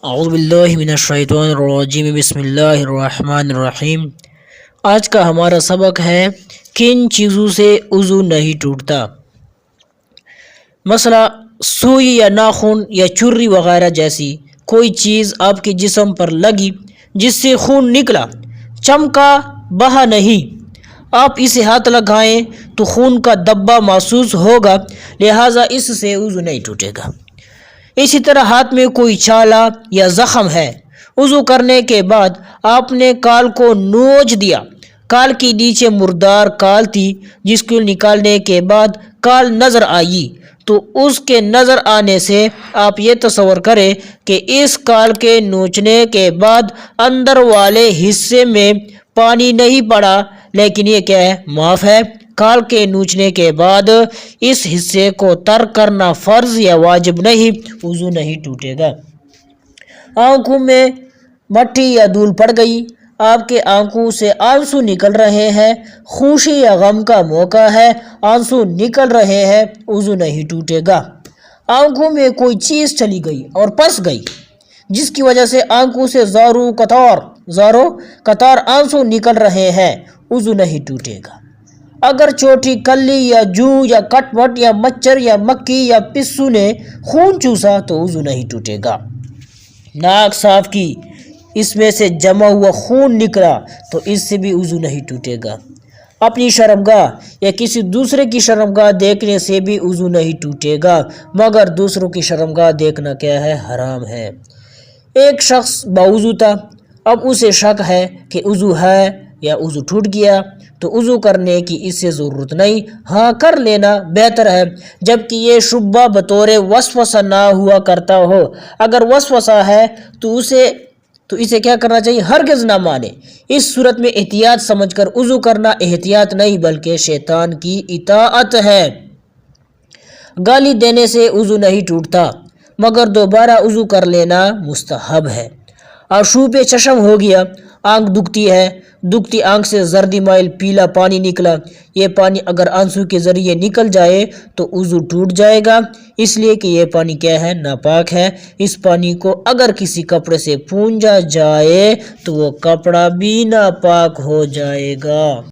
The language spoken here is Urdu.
اعوذ باللہ من الشیطان الرجیم، بسم اللہ الرحمن الرحیم۔ آج کا ہمارا سبق ہے کن چیزوں سے وضو نہیں ٹوٹتا۔ مثلا سوئی یا ناخن یا چھری وغیرہ جیسی کوئی چیز آپ کے جسم پر لگی جس سے خون نکلا، چمکا، بہا نہیں، آپ اسے ہاتھ لگائیں تو خون کا دبا محسوس ہوگا، لہٰذا اس سے وضو نہیں ٹوٹے گا۔ اسی طرح ہاتھ میں کوئی چھالا یا زخم ہے، وضو کرنے کے بعد آپ نے کال کو نوچ دیا، کال کے نیچے مردار کال تھی جس کو نکالنے کے بعد کال نظر آئی، تو اس کے نظر آنے سے آپ یہ تصور کریں کہ اس کال کے نوچنے کے بعد اندر والے حصے میں پانی نہیں پڑا، لیکن یہ کیا ہے؟ معاف ہے۔ کال کے نوچنے کے بعد اس حصے کو ترک کرنا فرض یا واجب نہیں، وضو نہیں ٹوٹے گا۔ آنکھوں میں مٹی یا دھول پڑ گئی، آپ کے آنکھوں سے آنسو نکل رہے ہیں، خوشی یا غم کا موقع ہے، آنسو نکل رہے ہیں، وضو نہیں ٹوٹے گا۔ آنکھوں میں کوئی چیز چلی گئی اور پس گئی جس کی وجہ سے آنکھوں سے زاروں قطار آنسو نکل رہے ہیں، وضو نہیں ٹوٹے گا۔ اگر چوٹی، کلی یا جو یا کٹ مٹ یا مچھر یا مکھی یا پسو نے خون چوسا تو وضو نہیں ٹوٹے گا۔ ناک صاف کی، اس میں سے جمع ہوا خون نکلا تو اس سے بھی وضو نہیں ٹوٹے گا۔ اپنی شرمگاہ یا کسی دوسرے کی شرمگاہ دیکھنے سے بھی وضو نہیں ٹوٹے گا، مگر دوسروں کی شرمگاہ دیکھنا کیا ہے؟ حرام ہے۔ ایک شخص باوضو تھا، اب اسے شک ہے کہ وضو ہے یا وضو ٹوٹ گیا، تو وضو کرنے کی اس سے ضرورت نہیں، ہاں کر لینا بہتر ہے، جبکہ یہ شبہ بطور وسوسہ نہ ہوا کرتا ہو۔ اگر وسوسہ ہے تو اسے کیا کرنا چاہیے؟ ہرگز نہ مانے۔ اس صورت میں احتیاط سمجھ کر وضو کرنا احتیاط نہیں بلکہ شیطان کی اطاعت ہے۔ گالی دینے سے وضو نہیں ٹوٹتا، مگر دوبارہ وضو کر لینا مستحب ہے۔ آشوب چشم ہو گیا، آنکھ دکھتی آنکھ سے زردی مائل پیلا پانی نکلا، یہ پانی اگر آنسو کے ذریعے نکل جائے تو وضو ٹوٹ جائے گا، اس لیے کہ یہ پانی کیا ہے؟ ناپاک ہے۔ اس پانی کو اگر کسی کپڑے سے پونجا جائے تو وہ کپڑا بھی ناپاک ہو جائے گا۔